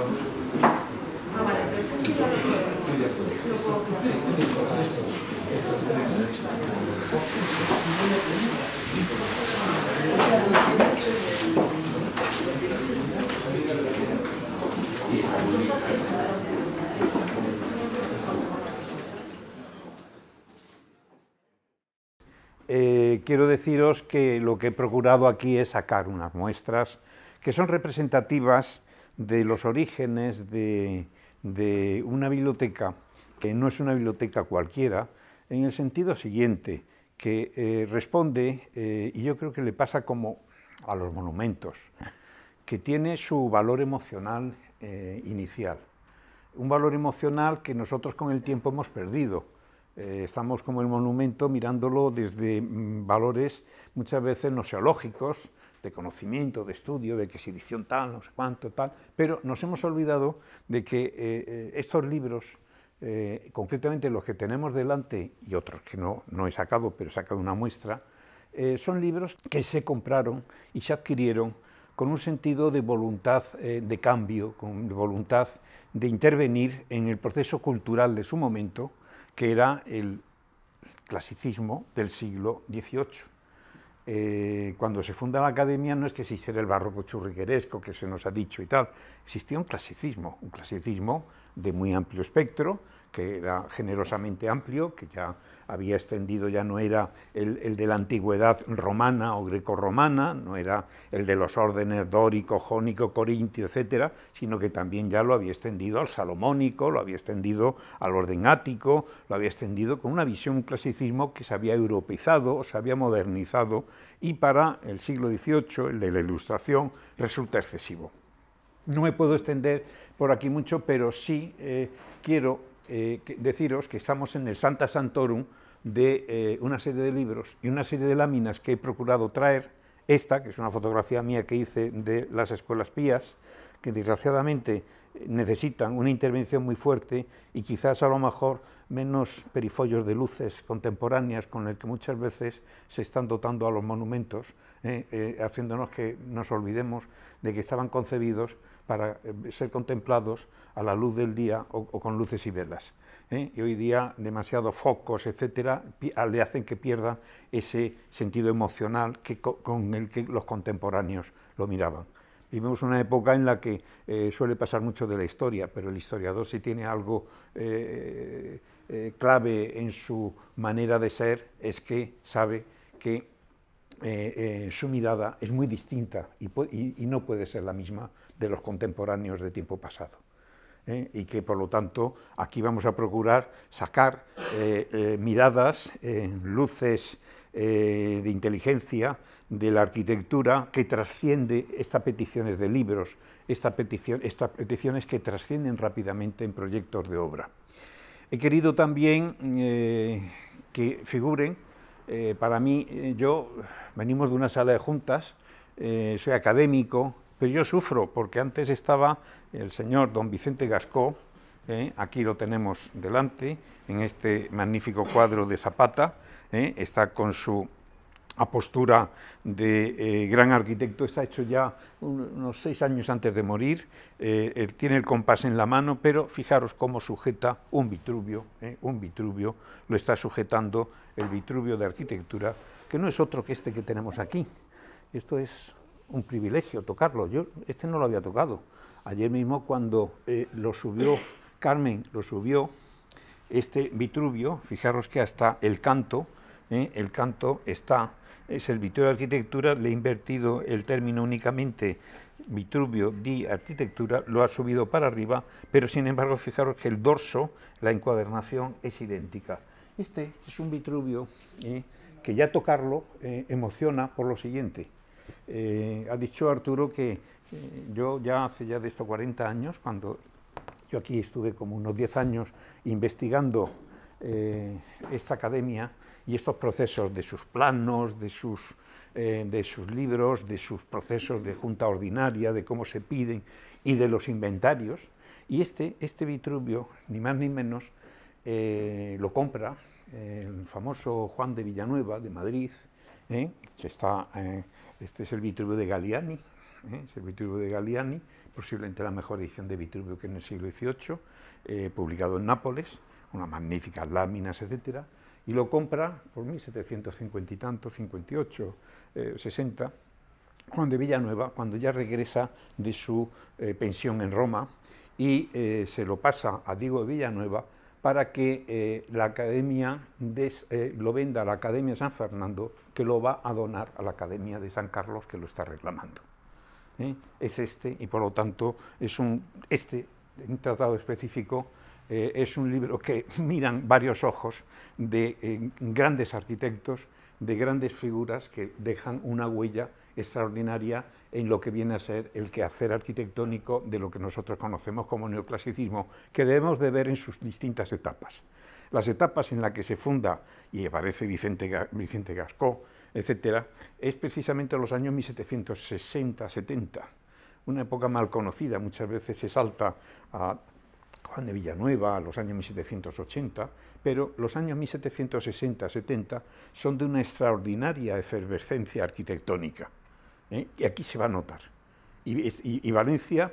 Ah, vale, entonces esto ya lo puedo Quiero deciros que lo que he procurado aquí es sacar unas muestras que son representativas de los orígenes de una biblioteca, que no es una biblioteca cualquiera, en el sentido siguiente, que responde, y yo creo que le pasa como a los monumentos, que tiene su valor emocional inicial. Un valor emocional que nosotros con el tiempo hemos perdido. Estamos como el monumento mirándolo desde valores muchas veces noseológicos, de conocimiento, de estudio, de que si edición tal, no sé cuánto, tal, pero nos hemos olvidado de que estos libros, concretamente los que tenemos delante y otros que no he sacado, pero he sacado una muestra, son libros que se compraron y se adquirieron con un sentido de voluntad de cambio, con voluntad de intervenir en el proceso cultural de su momento, que era el clasicismo del siglo XVIII. Cuando se funda la Academia no es que existiera el barroco churrigueresco, que se nos ha dicho y tal, existía un clasicismo de muy amplio espectro, que era generosamente amplio, que ya había extendido, ya no era el de la antigüedad romana o grecorromana, no era el de los órdenes dórico, jónico, corintio, etcétera, sino que también ya lo había extendido al salomónico, lo había extendido al orden ático, lo había extendido con una visión, un clasicismo que se había europeizado, se había modernizado, y para el siglo XVIII, el de la Ilustración, resulta excesivo. No me puedo extender por aquí mucho, pero sí quiero deciros que estamos en el Sancta Sanctorum de una serie de libros y una serie de láminas que he procurado traer. Esta, que es una fotografía mía que hice de las escuelas pías, que desgraciadamente necesitan una intervención muy fuerte y quizás a lo mejor menos perifollos de luces contemporáneas con el que muchas veces se están dotando a los monumentos, haciéndonos que nos olvidemos de que estaban concebidos para ser contemplados a la luz del día o con luces y velas. Y hoy día demasiados focos, etcétera, le hacen que pierda ese sentido emocional con el que los contemporáneos lo miraban. Vivimos una época en la que suele pasar mucho de la historia, pero el historiador, si tiene algo clave en su manera de ser, es que sabe que su mirada es muy distinta y no puede ser la misma de los contemporáneos de tiempo pasado. Y que por lo tanto aquí vamos a procurar sacar miradas, luces de inteligencia de la arquitectura que trasciende estas peticiones de libros, estas peticiones que trascienden rápidamente en proyectos de obra. He querido también que figuren, para mí, venimos de una sala de juntas, soy académico, pero yo sufro porque antes estaba el señor don Vicente Gascó, aquí lo tenemos delante, en este magnífico cuadro de Zapata, está con su postura de gran arquitecto, está hecho ya unos 6 años antes de morir, él tiene el compás en la mano, pero fijaros cómo sujeta un Vitruvio, lo está sujetando el Vitruvio de arquitectura, que no es otro que este que tenemos aquí. Esto es un privilegio tocarlo, yo este no lo había tocado. Ayer mismo cuando lo subió Carmen, este Vitruvio, fijaros que hasta el canto es el Vitruvio de arquitectura, le he invertido el término únicamente Vitruvio di arquitectura, lo ha subido para arriba, pero sin embargo fijaros que el dorso, la encuadernación es idéntica. Este es un Vitruvio que ya tocarlo emociona por lo siguiente. Ha dicho Arturo que yo ya hace de esto 40 años, cuando yo aquí estuve como unos 10 años investigando esta academia y estos procesos de sus planos, de sus libros, de sus procesos de junta ordinaria, de cómo se piden y de los inventarios. Y este Vitruvio, ni más ni menos, lo compra el famoso Juan de Villanueva, de Madrid, que está... este es el Vitruvio de Galliani, es el Vitruvio de Galliani, posiblemente la mejor edición de Vitruvio que en el siglo XVIII, publicado en Nápoles, unas magníficas láminas, etc., y lo compra por 1750 y tanto, 58, 60, Juan de Villanueva, cuando ya regresa de su pensión en Roma, y se lo pasa a Diego de Villanueva para que la Academia lo venda a la Academia de San Fernando, que lo va a donar a la Academia de San Carlos, que lo está reclamando. Es este, y por lo tanto es un tratado específico, es un libro que miran varios ojos de grandes arquitectos, de grandes figuras que dejan una huella extraordinaria en lo que viene a ser el quehacer arquitectónico de lo que nosotros conocemos como neoclasicismo, que debemos de ver en sus distintas etapas. Las etapas en las que se funda y aparece Vicente Gascó, etcétera, es precisamente los años 1760-70, una época mal conocida, muchas veces se salta a Juan de Villanueva, a los años 1780, pero los años 1760-70 son de una extraordinaria efervescencia arquitectónica, y aquí se va a notar. Y Valencia,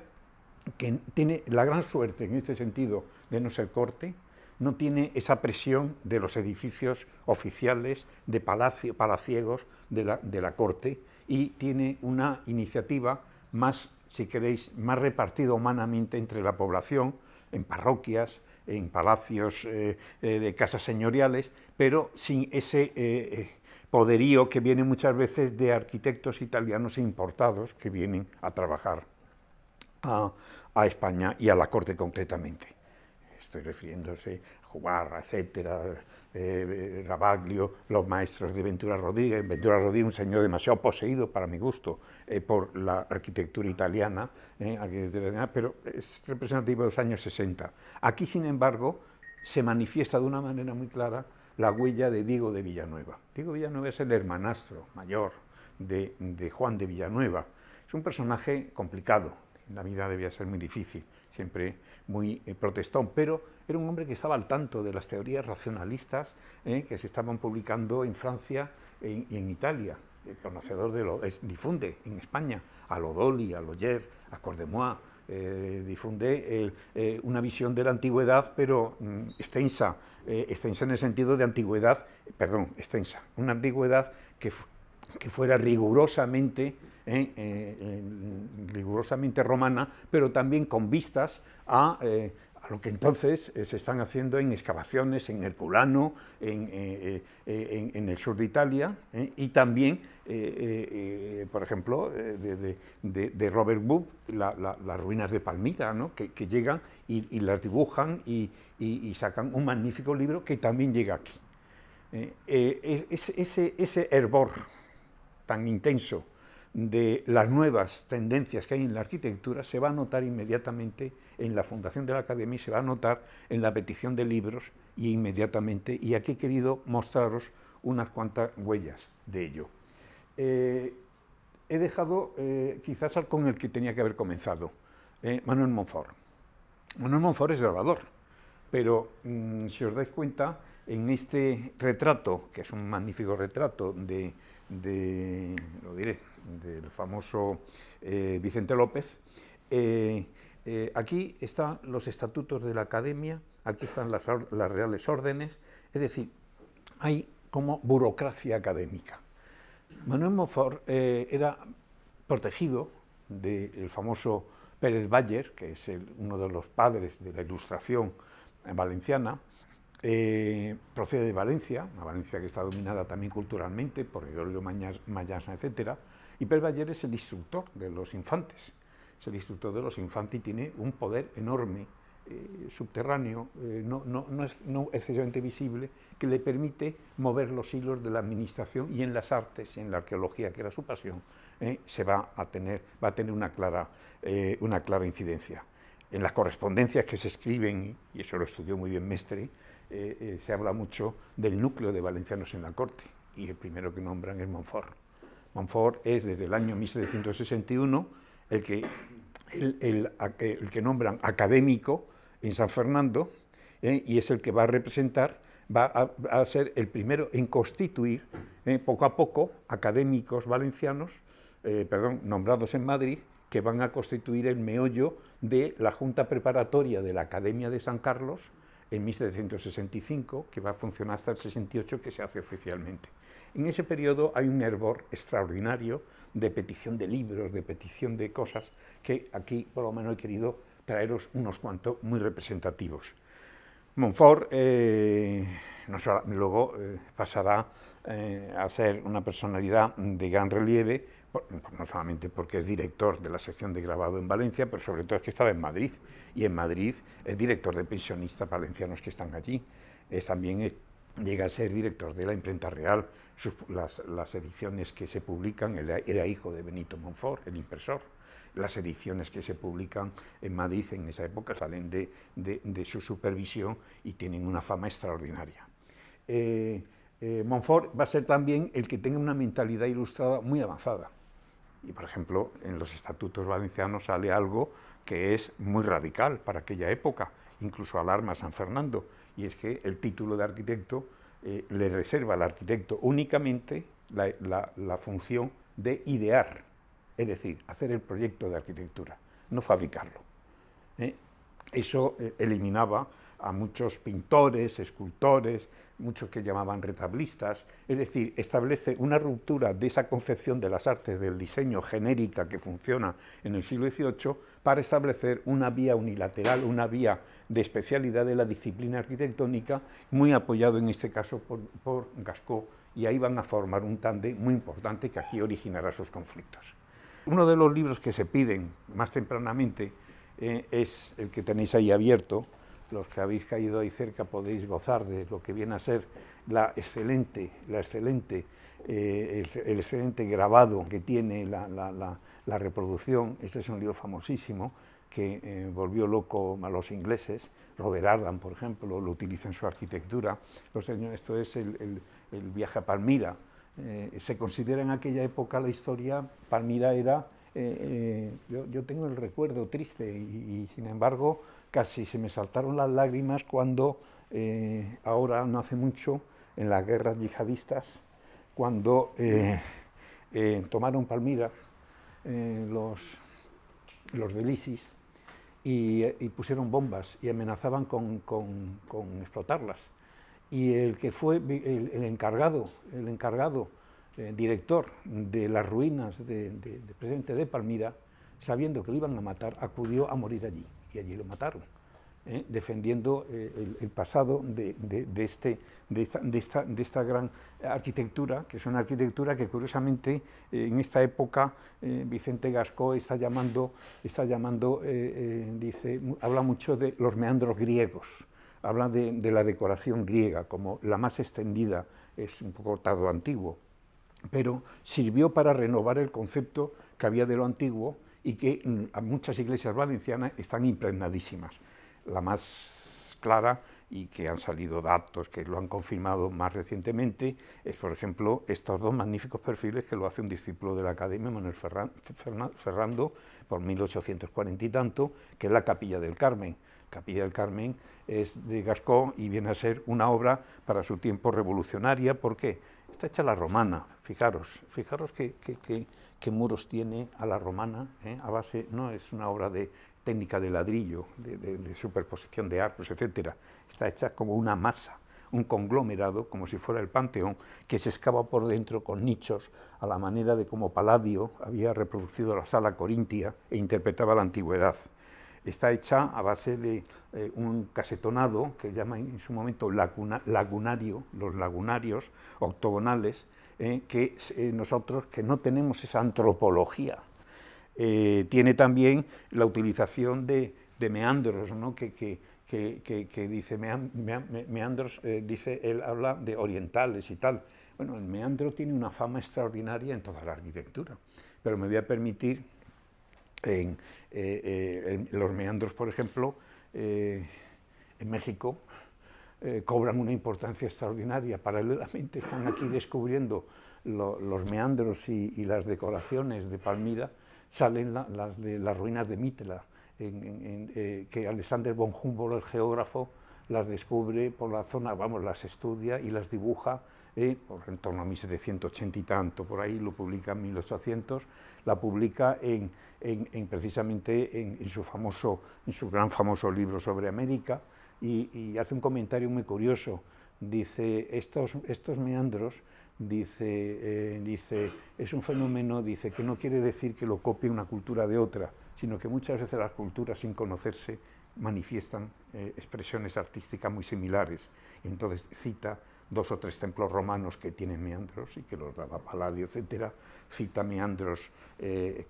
que tiene la gran suerte en este sentido de no ser corte, no tiene esa presión de los edificios oficiales, de palaciegos de la corte, y tiene una iniciativa más, si queréis, más repartida humanamente entre la población, en parroquias, en palacios de casas señoriales, pero sin ese poderío que viene muchas veces de arquitectos italianos importados que vienen a trabajar a España y a la corte concretamente. Estoy refiriéndose a Jubarra, etcétera, Rabaglio, los maestros de Ventura Rodríguez, un señor demasiado poseído para mi gusto por la arquitectura italiana, pero es representativo de los años 60. Aquí, sin embargo, se manifiesta de una manera muy clara la huella de Diego de Villanueva. Diego Villanueva es el hermanastro mayor de Juan de Villanueva. Es un personaje complicado, en la vida debía ser muy difícil, siempre muy protestón, pero era un hombre que estaba al tanto de las teorías racionalistas que se estaban publicando en Francia y en Italia, conocedor difunde en España a Lodoli, a Loyer, a Cordemois, difunde una visión de la antigüedad, pero extensa en el sentido de antigüedad, una antigüedad que fuera rigurosamente romana, pero también con vistas a lo que entonces se están haciendo en excavaciones en Herculano, en el sur de Italia, y también, por ejemplo, de Robert Wood, las ruinas de Palmira, ¿no? que llegan y las dibujan y sacan un magnífico libro que también llega aquí. Ese hervor tan intenso de las nuevas tendencias que hay en la arquitectura se va a notar inmediatamente en la fundación de la Academia y se va a notar en la petición de libros y inmediatamente, y aquí he querido mostraros unas cuantas huellas de ello. He dejado quizás con el que tenía que haber comenzado, Manuel Monfort. Manuel Monfort es grabador, pero si os dais cuenta, en este retrato, que es un magnífico retrato del famoso Vicente López, aquí están los estatutos de la Academia, aquí están las reales órdenes, es decir, hay como burocracia académica. Manuel Monfort era protegido del famoso Pérez Bayer, que es uno de los padres de la Ilustración valenciana. Procede de Valencia, una Valencia que está dominada también culturalmente por Gregorio Mayasa, etc. Y Pérez Bayer es el instructor de los infantes, y tiene un poder enorme, subterráneo, no excesivamente visible, que le permite mover los hilos de la administración, y en las artes y en la arqueología, que era su pasión, va a tener una clara incidencia. En las correspondencias que se escriben, y eso lo estudió muy bien Mestre, se habla mucho del núcleo de valencianos en la corte, y el primero que nombran es Monfort. Monfort es, desde el año 1761, el que nombran académico en San Fernando, y es el que va a representar, va a ser el primero en constituir, poco a poco, académicos valencianos nombrados en Madrid, que van a constituir el meollo de la Junta Preparatoria de la Academia de San Carlos en 1765, que va a funcionar hasta el 68, que se hace oficialmente. En ese periodo hay un hervor extraordinario de petición de libros, de petición de cosas, que aquí por lo menos he querido traeros unos cuantos muy representativos. Montfort luego pasará a ser una personalidad de gran relieve, no solamente porque es director de la sección de grabado en Valencia, pero sobre todo es que estaba en Madrid, y en Madrid es director de pensionistas valencianos que están allí. También llega a ser director de la Imprenta Real. Las ediciones que se publican, era hijo de Benito Montfort, el impresor. Las ediciones que se publican en Madrid en esa época salen de su supervisión y tienen una fama extraordinaria. Montfort va a ser también el que tenga una mentalidad ilustrada muy avanzada. Y, por ejemplo, en los estatutos valencianos sale algo que es muy radical para aquella época, incluso alarma a San Fernando, y es que el título de arquitecto le reserva al arquitecto únicamente la función de idear, es decir, hacer el proyecto de arquitectura, no fabricarlo. Eso eliminaba a muchos pintores, escultores, muchos que llamaban retablistas, es decir, establece una ruptura de esa concepción de las artes del diseño genérica que funciona en el siglo XVIII para establecer una vía unilateral, una vía de especialidad de la disciplina arquitectónica, muy apoyado en este caso por Gascó, y ahí van a formar un tándem muy importante que aquí originará sus conflictos. Uno de los libros que se piden más tempranamente es el que tenéis ahí abierto. Los que habéis caído ahí cerca podéis gozar de lo que viene a ser el excelente grabado que tiene la reproducción. Este es un libro famosísimo que volvió loco a los ingleses. Robert Ardan, por ejemplo, lo utiliza en su arquitectura. Esto es el viaje a Palmira. Se considera en aquella época la historia, Palmira era, yo tengo el recuerdo triste y sin embargo casi se me saltaron las lágrimas cuando, ahora no hace mucho, en las guerras yihadistas, cuando tomaron Palmira los del ISIS y pusieron bombas y amenazaban con explotarlas. Y el que fue el encargado, director de las ruinas de Presidente de Palmira, sabiendo que lo iban a matar, acudió a morir allí, y allí lo mataron, defendiendo el pasado de esta gran arquitectura, que es una arquitectura que curiosamente en esta época Vicente Gascó habla mucho de los meandros griegos. Habla de la decoración griega como la más extendida, es un poco tardo antiguo, pero sirvió para renovar el concepto que había de lo antiguo y que a muchas iglesias valencianas están impregnadísimas. La más clara, y que han salido datos que lo han confirmado más recientemente, es, por ejemplo, estos dos magníficos perfiles que lo hace un discípulo de la Academia, Manuel Ferrando, por 1840 y tanto, que es la Capilla del Carmen. Capilla del Carmen es de Gascó y viene a ser una obra para su tiempo revolucionaria. ¿Por qué? Está hecha a la romana, fijaros qué muros tiene a la romana, a base, no es una obra de técnica de ladrillo, de superposición de arcos, etcétera. Está hecha como una masa, un conglomerado, como si fuera el Panteón, que se excava por dentro con nichos, a la manera de como Palladio había reproducido la sala corintia e interpretaba la antigüedad. Está hecha a base de un casetonado que llama en su momento lagunario, los lagunarios octogonales, que nosotros que no tenemos esa antropología. Tiene también la utilización de meandros, ¿no? que dice meandros, dice él habla de orientales y tal. Bueno, el meandro tiene una fama extraordinaria en toda la arquitectura, pero me voy a permitir los meandros, por ejemplo, en México cobran una importancia extraordinaria. Paralelamente están aquí descubriendo los meandros y las decoraciones de Palmira, salen las de las ruinas de Mitela, que Alexander von Humboldt, el geógrafo, las descubre por la zona, vamos, las estudia y las dibuja por en torno a 1780 y tanto, por ahí, lo publica en 1800, la publica precisamente en su gran famoso libro sobre América, y hace un comentario muy curioso. Dice, estos meandros, dice, es un fenómeno, dice, que no quiere decir que lo copie una cultura de otra, sino que muchas veces las culturas, sin conocerse, manifiestan expresiones artísticas muy similares. Y entonces cita 2 o 3 templos romanos que tienen meandros y que los daba Palladio, etcétera. Cita meandros de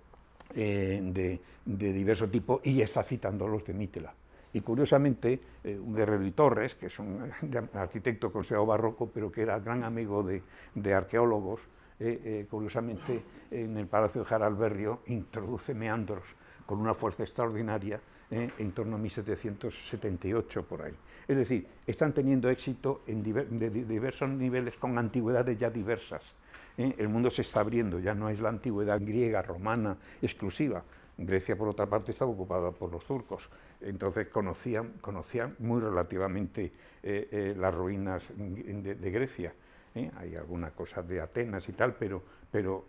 diverso tipo y está citando los de Mítila. Y curiosamente, un Guerrero y Torres, que es un arquitecto considerado barroco, pero que era gran amigo de arqueólogos, curiosamente en el Palacio de Jaralberrio introduce meandros con una fuerza extraordinaria en torno a 1778 por ahí. Es decir, están teniendo éxito en diversos niveles con antigüedades ya diversas. El mundo se está abriendo, ya no es la antigüedad griega, romana, exclusiva. Grecia, por otra parte, estaba ocupada por los turcos, entonces conocían muy relativamente las ruinas de Grecia. Hay alguna cosa de Atenas y tal, pero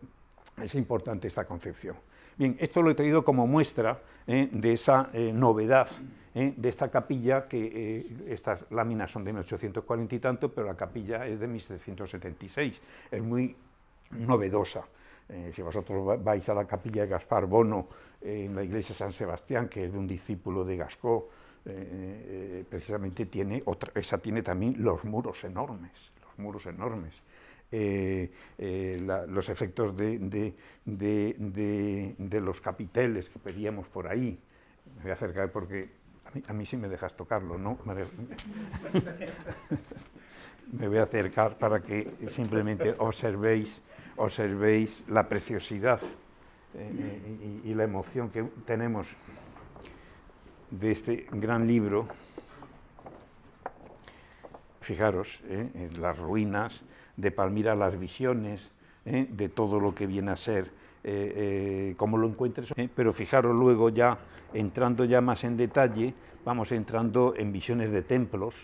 es importante esta concepción. Bien, esto lo he traído como muestra de esa novedad de esta capilla, que estas láminas son de 1840 y tanto, pero la capilla es de 1776, es muy novedosa. Si vosotros vais a la capilla de Gaspar Bono en la iglesia de San Sebastián, que es de un discípulo de Gascó, precisamente esa tiene también los muros enormes, los efectos de los capiteles que pedíamos por ahí. Me voy a acercar porque a mí sí me dejas tocarlo, ¿no? Me voy a acercar para que simplemente observéis la preciosidad y la emoción que tenemos de este gran libro. Fijaros, en las ruinas de Palmira, las visiones de todo lo que viene a ser, como lo encuentres, pero fijaros luego ya, entrando ya más en detalle, vamos entrando en visiones de templos,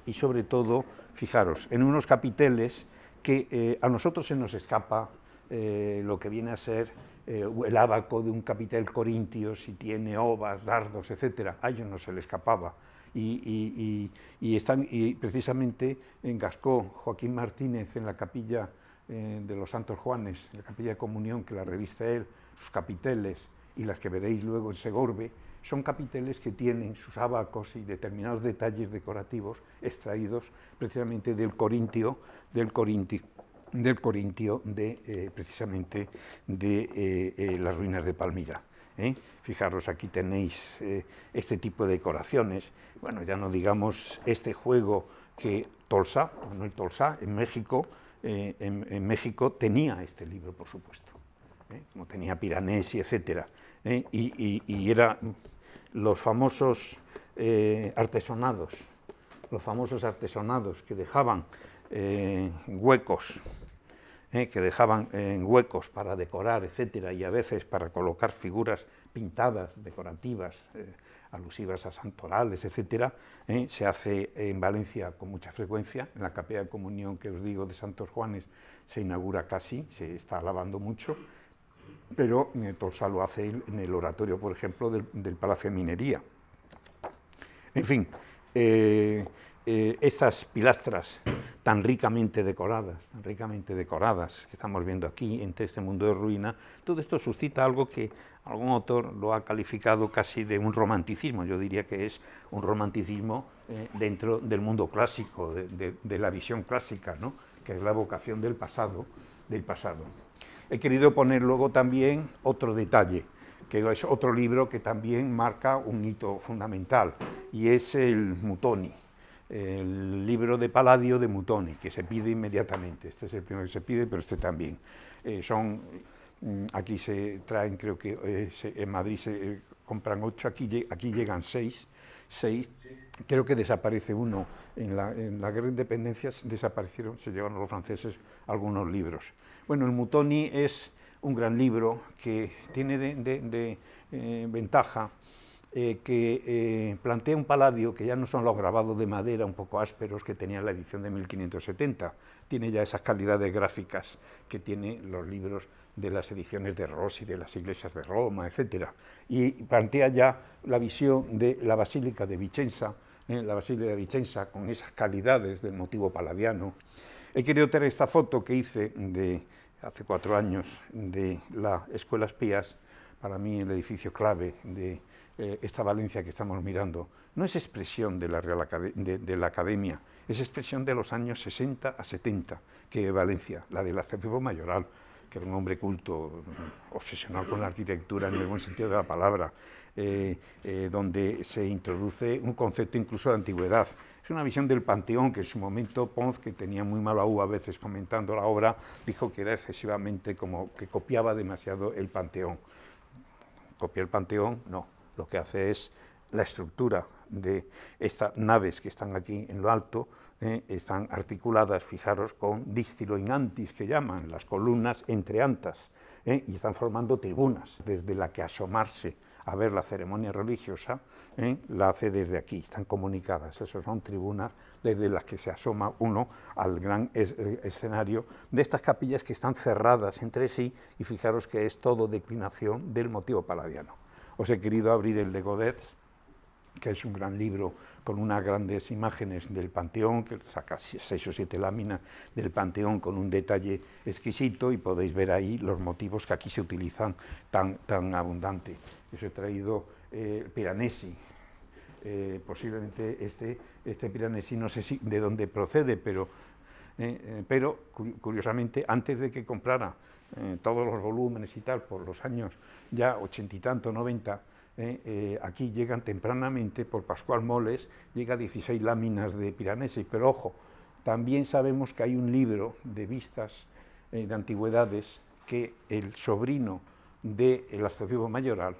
y sobre todo, fijaros, en unos capiteles que a nosotros se nos escapa lo que viene a ser el ábaco de un capitel corintio, si tiene ovas, dardos, etc. A ellos no se le escapaba. Y precisamente en Gascó, Joaquín Martínez, en la capilla de los Santos Juanes, en la capilla de comunión que la reviste él, sus capiteles, y las que veréis luego en Segorbe, son capiteles que tienen sus ábacos y determinados detalles decorativos extraídos precisamente del corintio precisamente de las ruinas de Palmira. Fijaros, aquí tenéis este tipo de decoraciones. Bueno, ya no digamos este juego que Tolsá, Manuel Tolsá, en México tenía este libro, por supuesto, como tenía Piranesi, etcétera, y era los famosos artesonados que dejaban huecos, para decorar, etcétera, y a veces para colocar figuras pintadas, decorativas, alusivas a santorales, etcétera. Se hace en Valencia con mucha frecuencia. En la capilla de comunión que os digo de Santos Juanes se inaugura casi, se está alabando mucho, pero Tolsá lo hace en el oratorio, por ejemplo, del Palacio de Minería. En fin, estas pilastras tan ricamente decoradas, que estamos viendo aquí, entre este mundo de ruina, todo esto suscita algo que algún autor lo ha calificado casi de un romanticismo. Yo diría que es un romanticismo dentro del mundo clásico, de la visión clásica, ¿no?, que es la vocación del pasado. He querido poner luego también otro detalle, que es otro libro que también marca un hito fundamental, y es el Mutoni, el libro de Palladio de Mutoni, que se pide inmediatamente. Este es el primero que se pide, pero este también. Aquí se traen, creo que en Madrid se compran 8, aquí llegan 6. Creo que desaparece uno. En la Guerra de Independencia desaparecieron, se llevaron los franceses algunos libros. Bueno, el Mutoni es un gran libro que tiene de ventaja que plantea un Palladio que ya no son los grabados de madera un poco ásperos que tenía la edición de 1570, tiene ya esas calidades gráficas que tienen los libros de las ediciones de Rossi, de las iglesias de Roma, etc. Y plantea ya la visión de la Basílica de Vicenza, la Basílica de Vicenza con esas calidades del motivo palladiano. He querido tener esta foto que hice de hace 4 años de la Escuela Pías, para mí el edificio clave de esta Valencia que estamos mirando. No es expresión de la la Academia, es expresión de los años 60 a 70, que Valencia, la del arzobispo Mayoral, que era un hombre culto, obsesionado con la arquitectura en el buen sentido de la palabra, donde se introduce un concepto incluso de antigüedad. Es una visión del Panteón que en su momento Pons, que tenía muy mala uva a veces comentando la obra, dijo que era excesivamente como que copiaba demasiado el Panteón. Copiar el Panteón, no, lo que hace es la estructura de estas naves que están aquí en lo alto, están articuladas, fijaros, con dístilo in antis, que llaman, las columnas entre antas, y están formando tribunas, desde la que asomarse a ver la ceremonia religiosa, la hace desde aquí, están comunicadas, esas son tribunas desde las que se asoma uno al gran escenario de estas capillas que están cerradas entre sí, y fijaros que es todo declinación del motivo palladiano. Os he querido abrir el de Godet, que es un gran libro con unas grandes imágenes del Panteón, que saca 6 o 7 láminas del Panteón con un detalle exquisito, y podéis ver ahí los motivos que aquí se utilizan tan abundante. Os he traído Piranesi, posiblemente este Piranesi, no sé de dónde procede, pero curiosamente, antes de que comprara todos los volúmenes y tal, por los años ya 80 y tanto, 90, aquí llegan tempranamente, por Pascual Moles, llega 16 láminas de Piranesi, pero ojo, también sabemos que hay un libro de vistas de antigüedades que el sobrino del arzobispo Mayoral,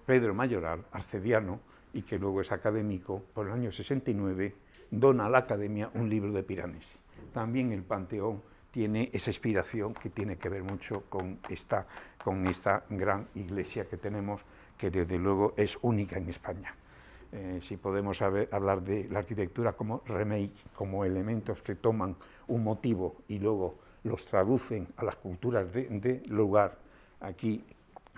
Pedro Mayoral, arcediano, y que luego es académico, por el año 69, dona a la Academia un libro de Piranesi. También el Panteón tiene esa inspiración que tiene que ver mucho con esta gran iglesia que tenemos, que desde luego es única en España. Si podemos hablar de la arquitectura como remake, como elementos que toman un motivo y luego los traducen a las culturas de lugar, aquí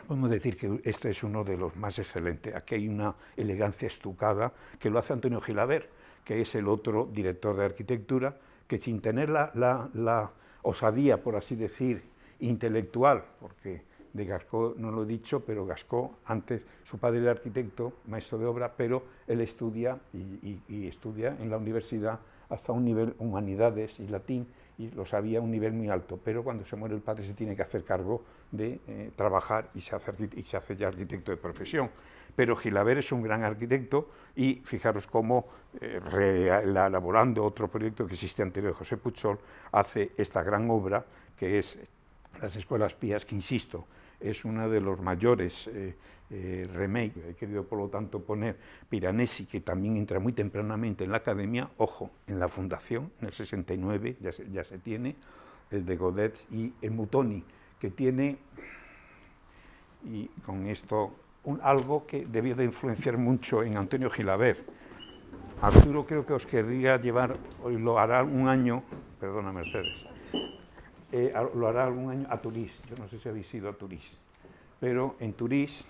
podemos decir que este es uno de los más excelentes. Aquí hay una elegancia estucada que lo hace Antonio Gilabert, que es el otro director de arquitectura, que sin tener la osadía, por así decir, intelectual, porque de Gascó no lo he dicho, pero Gascó, antes, su padre era arquitecto, maestro de obra, pero él estudia y estudia en la universidad hasta un nivel humanidades y latín, y lo sabía a un nivel muy alto, pero cuando se muere el padre se tiene que hacer cargo de trabajar y se hace ya arquitecto de profesión. Pero Gilabert es un gran arquitecto, y fijaros cómo, elaborando otro proyecto que existe anterior de José Puchol, hace esta gran obra que es las Escuelas Pías, que insisto, es uno de los mayores remake. He querido, por lo tanto, poner Piranesi, que también entra muy tempranamente en la Academia, ojo, en la fundación, en el 69 ya se tiene, el de Godet, y el Mutoni, que tiene, y con esto, algo que debió de influenciar mucho en Antonio Gilabert. Arturo creo que os querría llevar, hoy lo hará un año, perdona Mercedes, lo hará algún año a Turís. Yo no sé si habéis ido a Turís, pero en Turís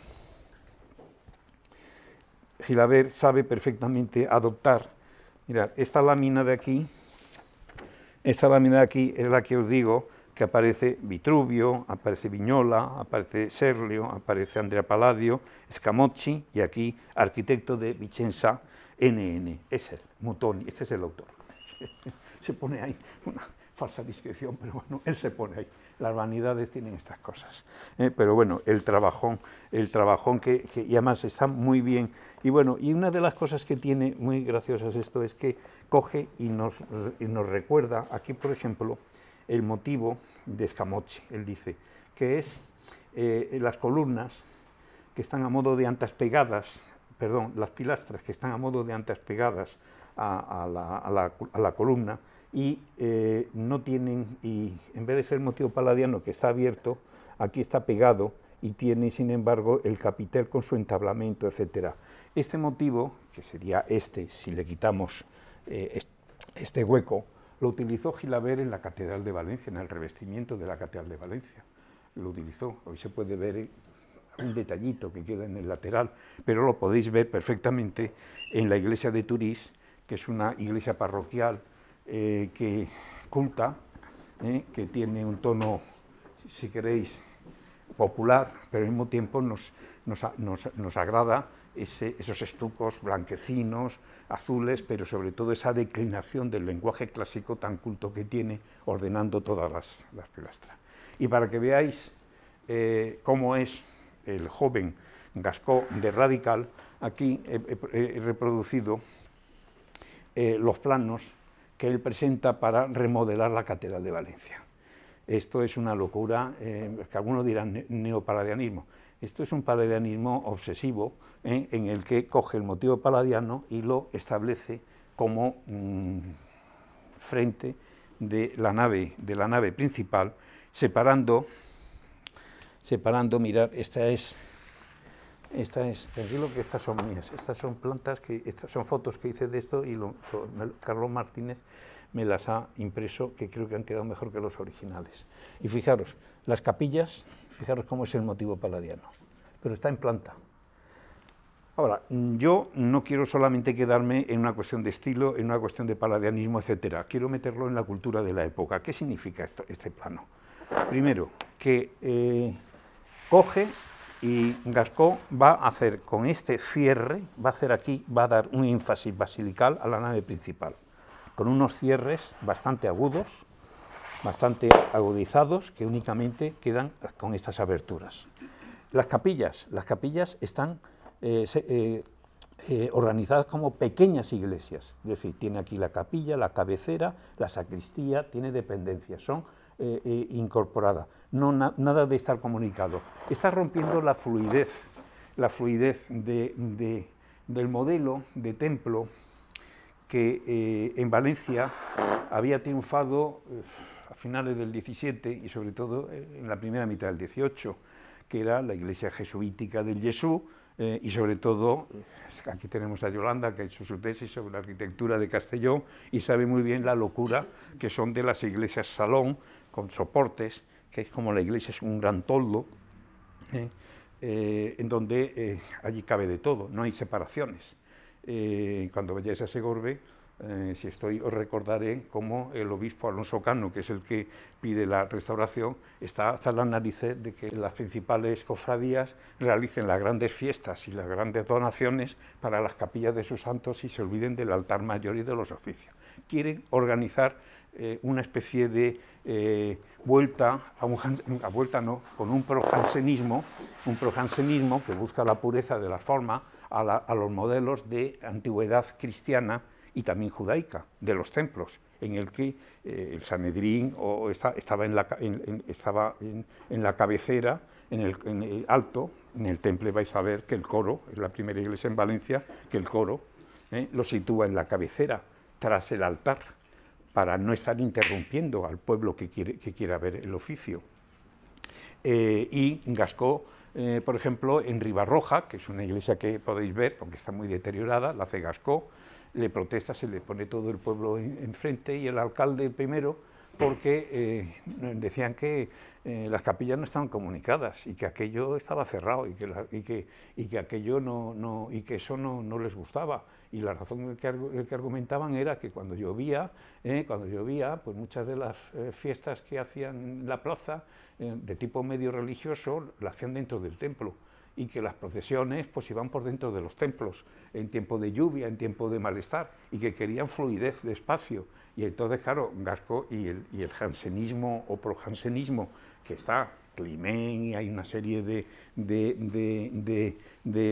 Gilabert sabe perfectamente adoptar. Mirad, esta lámina de aquí es la que os digo que aparece Vitruvio, aparece Vignola, aparece Serlio, aparece Andrea Palladio, Scamozzi, y aquí arquitecto de Vicenza, NN, es el Mutoni, este es el autor. Se pone ahí una falsa discreción, pero bueno, él se pone ahí. Las vanidades tienen estas cosas. Pero bueno, el trabajón que y además está muy bien. Y bueno, y una de las cosas que tiene muy graciosas esto es que coge y nos recuerda, aquí por ejemplo, el motivo de Scamozzi, él dice, que es las columnas que están a modo de antas pegadas, perdón, las pilastras que están a modo de antas pegadas a la columna, y no tienen, y en vez de ser motivo palladiano que está abierto, aquí está pegado, y tiene, sin embargo, el capitel con su entablamento, etc. Este motivo, que sería este, si le quitamos este hueco, lo utilizó Gilabert en la Catedral de Valencia, en el revestimiento de la Catedral de Valencia. Lo utilizó, hoy se puede ver un detallito que queda en el lateral, pero lo podéis ver perfectamente en la iglesia de Turís, que es una iglesia parroquial que culta, que tiene un tono, si queréis, popular, pero al mismo tiempo nos agrada esos estucos blanquecinos, azules, pero sobre todo esa declinación del lenguaje clásico tan culto que tiene, ordenando todas las pilastras. Y para que veáis cómo es el joven Gascó de Radical, aquí he reproducido los planos que él presenta para remodelar la Catedral de Valencia. Esto es una locura, que algunos dirán neopaladianismo. Esto es un paladianismo obsesivo, en el que coge el motivo paladiano y lo establece como frente de la nave principal, separando, mirad, tranquilo que estas son mías, estas son plantas, estas son fotos que hice de esto y Carlos Martínez me las ha impreso, que creo que han quedado mejor que los originales. Y fijaros, las capillas, fijaros cómo es el motivo paladiano, pero está en planta. Ahora, yo no quiero solamente quedarme en una cuestión de estilo, en una cuestión de paladianismo, etcétera. Quiero meterlo en la cultura de la época. ¿Qué significa este plano? Primero, que coge y Gascó va a hacer con este cierre, va a dar un énfasis basilical a la nave principal, con unos cierres bastante agudos, bastante agudizados, que únicamente quedan con estas aberturas. Las capillas están organizadas como pequeñas iglesias, es decir, tiene aquí la capilla, la cabecera, la sacristía, tiene dependencias, son incorporadas, nada de estar comunicado. Está rompiendo la fluidez del modelo de templo que en Valencia había triunfado a finales del 17 y sobre todo en la primera mitad del 18, que era la iglesia jesuítica del Jesús, y sobre todo, aquí tenemos a Yolanda, que ha hecho su tesis sobre la arquitectura de Castellón y sabe muy bien la locura que son de las iglesias salón, con soportes, que es como la iglesia es un gran toldo, en donde allí cabe de todo, no hay separaciones. Cuando vayáis a Segorbe, os recordaré cómo el obispo Alonso Cano, que es el que pide la restauración, está hasta las narices de que las principales cofradías realicen las grandes fiestas y las grandes donaciones para las capillas de sus santos y se olviden del altar mayor y de los oficios. Quieren organizar una especie de vuelta, con un projansenismo que busca la pureza de la forma a los modelos de antigüedad cristiana y también judaica, de los templos, en el que el Sanedrín estaba en la cabecera, en el alto. En el temple vais a ver que el coro, es la primera iglesia en Valencia, que el coro lo sitúa en la cabecera, tras el altar, para no estar interrumpiendo al pueblo que quiera ver el oficio. Y Gascó, por ejemplo, en Ribarroja, que es una iglesia que podéis ver, aunque está muy deteriorada, la hace Gascó, le protesta, se le pone todo el pueblo enfrente y el alcalde primero, porque decían que las capillas no estaban comunicadas y que aquello estaba cerrado y que eso no les gustaba. Y la razón que argumentaban era que cuando llovía, pues muchas de las fiestas que hacían en la plaza, de tipo medio religioso, las hacían dentro del templo, y que las procesiones pues iban por dentro de los templos, en tiempo de lluvia, en tiempo de malestar, y que querían fluidez de espacio. Y entonces, claro, Gascó y el jansenismo o projansenismo, que está Climent, y hay una serie de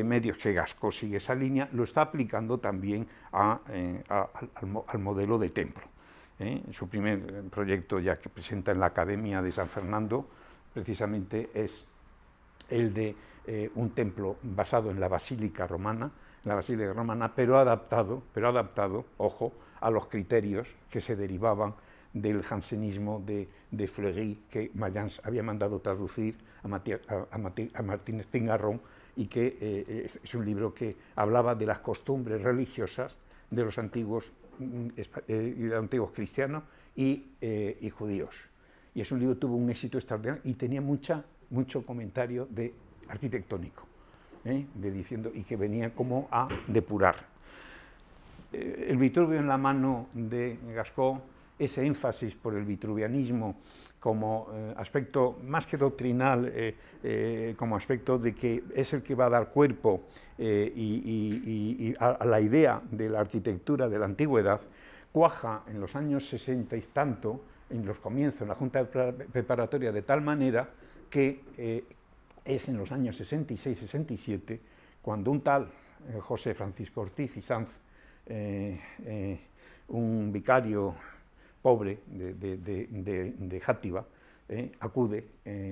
medios que Gascó sigue esa línea, lo está aplicando también al modelo de templo. Su primer proyecto, ya que presenta en la Academia de San Fernando, precisamente es el de un templo basado en la Basílica Romana, pero adaptado, ojo, a los criterios que se derivaban del jansenismo de Fleury, que Mayans había mandado traducir a Martínez Pingarrón, y que es un libro que hablaba de las costumbres religiosas de los antiguos cristianos y judíos. Y es un libro que tuvo un éxito extraordinario y tenía mucho comentario arquitectónico, diciendo, y que venía como a depurar. El Vitruvio en la mano de Gascó, ese énfasis por el vitruvianismo como aspecto más que doctrinal, como aspecto de que es el que va a dar cuerpo a la idea de la arquitectura de la antigüedad, cuaja en los años 60 y tanto, en los comienzos, en la Junta Preparatoria, de tal manera que es en los años 66-67 cuando un tal José Francisco Ortiz y Sanz, un vicario pobre de Játiva, acude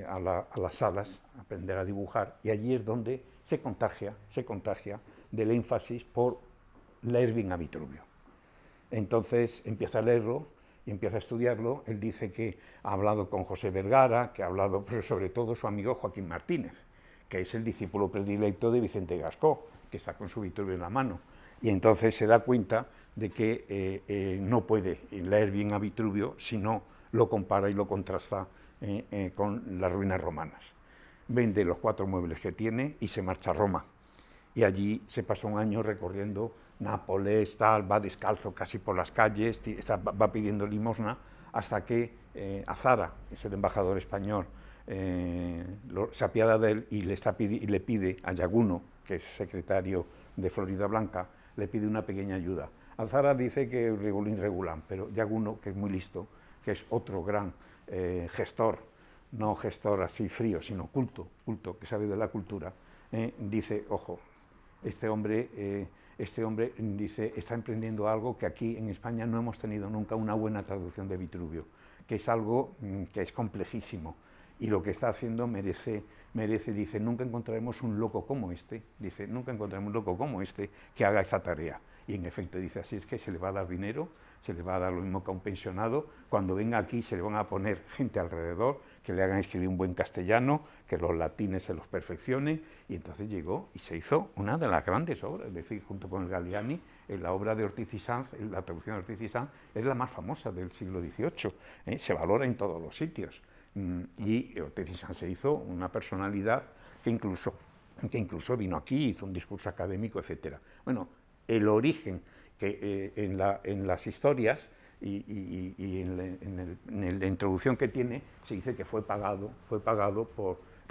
a las salas a aprender a dibujar, y allí es donde se contagia del énfasis por leer bien a Vitruvio. Entonces empieza a leerlo y empieza a estudiarlo. Él dice que ha hablado con José Vergara, que ha hablado, pero sobre todo su amigo Joaquín Martínez, que es el discípulo predilecto de Vicente Gascó, que está con su Vitruvio en la mano. Y entonces se da cuenta de que no puede leer bien a Vitruvio si no lo compara y lo contrasta con las ruinas romanas. Vende los 4 muebles que tiene y se marcha a Roma. Y allí se pasó un año recorriendo Nápoles, va descalzo casi por las calles, va pidiendo limosna, hasta que Azara, es el embajador español, se apiada de él y le pide a Yaguno, que es secretario de Florida Blanca, le pide una pequeña ayuda. Azara dice que regulín regulán, pero Yaguno, que es muy listo, que es otro gran gestor, no gestor así frío, sino culto, que sabe de la cultura, dice, ojo, este hombre dice, está emprendiendo algo que aquí en España no hemos tenido nunca una buena traducción de Vitruvio, que es algo que es complejísimo, y lo que está haciendo merece, dice, nunca encontraremos un loco como este, dice, nunca encontraremos un loco como este que haga esa tarea. Y en efecto dice, así es que se le va a dar dinero, se le va a dar lo mismo que a un pensionado, cuando venga aquí se le van a poner gente alrededor, que le hagan escribir un buen castellano, que los latines se los perfeccionen, y entonces llegó y se hizo una de las grandes obras, es decir, junto con el Galiani, la obra de Ortiz y Sanz, la traducción de Ortiz y Sanz, es la más famosa del siglo XVIII, se valora en todos los sitios, y Ortiz y Sanz se hizo una personalidad que incluso vino aquí, hizo un discurso académico, etc. Bueno, el origen que en las historias y en la introducción que tiene se dice que fue pagado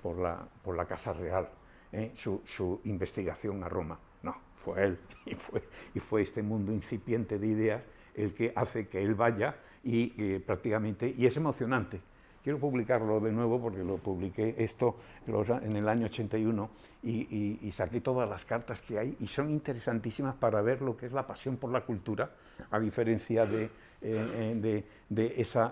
por la Casa Real, su investigación a Roma. No, fue él y fue este mundo incipiente de ideas el que hace que él vaya y prácticamente, y es emocionante. Quiero publicarlo de nuevo porque lo publiqué esto en el año 81 y saqué todas las cartas que hay y son interesantísimas para ver lo que es la pasión por la cultura, a diferencia de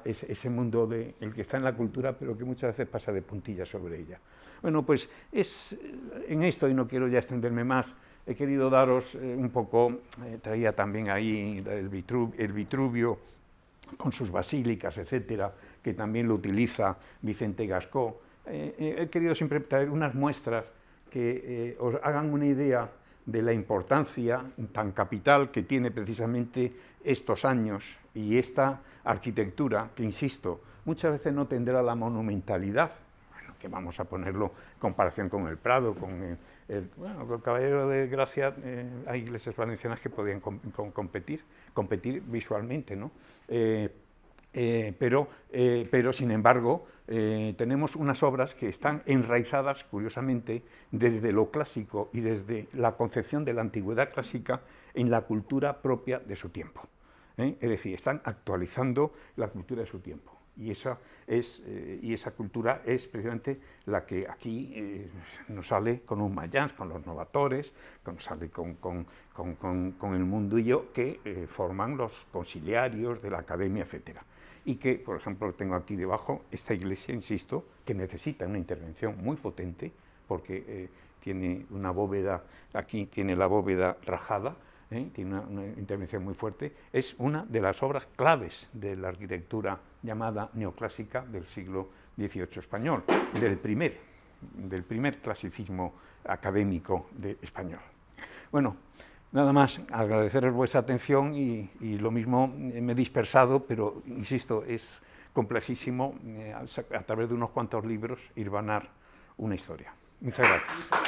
ese mundo el que está en la cultura pero que muchas veces pasa de puntillas sobre ella. Bueno, pues en esto, y no quiero ya extenderme más, he querido daros un poco, traía también ahí el Vitruvio con sus basílicas, etcétera, que también lo utiliza Vicente Gascó. He querido siempre traer unas muestras que os hagan una idea de la importancia tan capital que tiene precisamente estos años y esta arquitectura, que insisto, muchas veces no tendrá la monumentalidad, bueno, que vamos a ponerlo en comparación con el Prado, con el Caballero de Gracia, hay iglesias valencianas que podían competir visualmente, ¿no? Pero sin embargo tenemos unas obras que están enraizadas, curiosamente, desde lo clásico y desde la concepción de la antigüedad clásica en la cultura propia de su tiempo. Es decir, están actualizando la cultura de su tiempo. Y esa cultura es precisamente la que aquí nos sale con un Mayans, con los novatores, nos sale con el mundillo que forman los conciliarios de la academia, etcétera. Y que, por ejemplo, tengo aquí debajo esta iglesia, insisto, que necesita una intervención muy potente, porque tiene una bóveda, aquí tiene la bóveda rajada, tiene una intervención muy fuerte, es una de las obras claves de la arquitectura llamada neoclásica del siglo XVIII español, del primer clasicismo académico español. Bueno, nada más, agradeceros vuestra atención y lo mismo me he dispersado, pero insisto, es complejísimo a través de unos cuantos libros hilvanar una historia. Muchas gracias.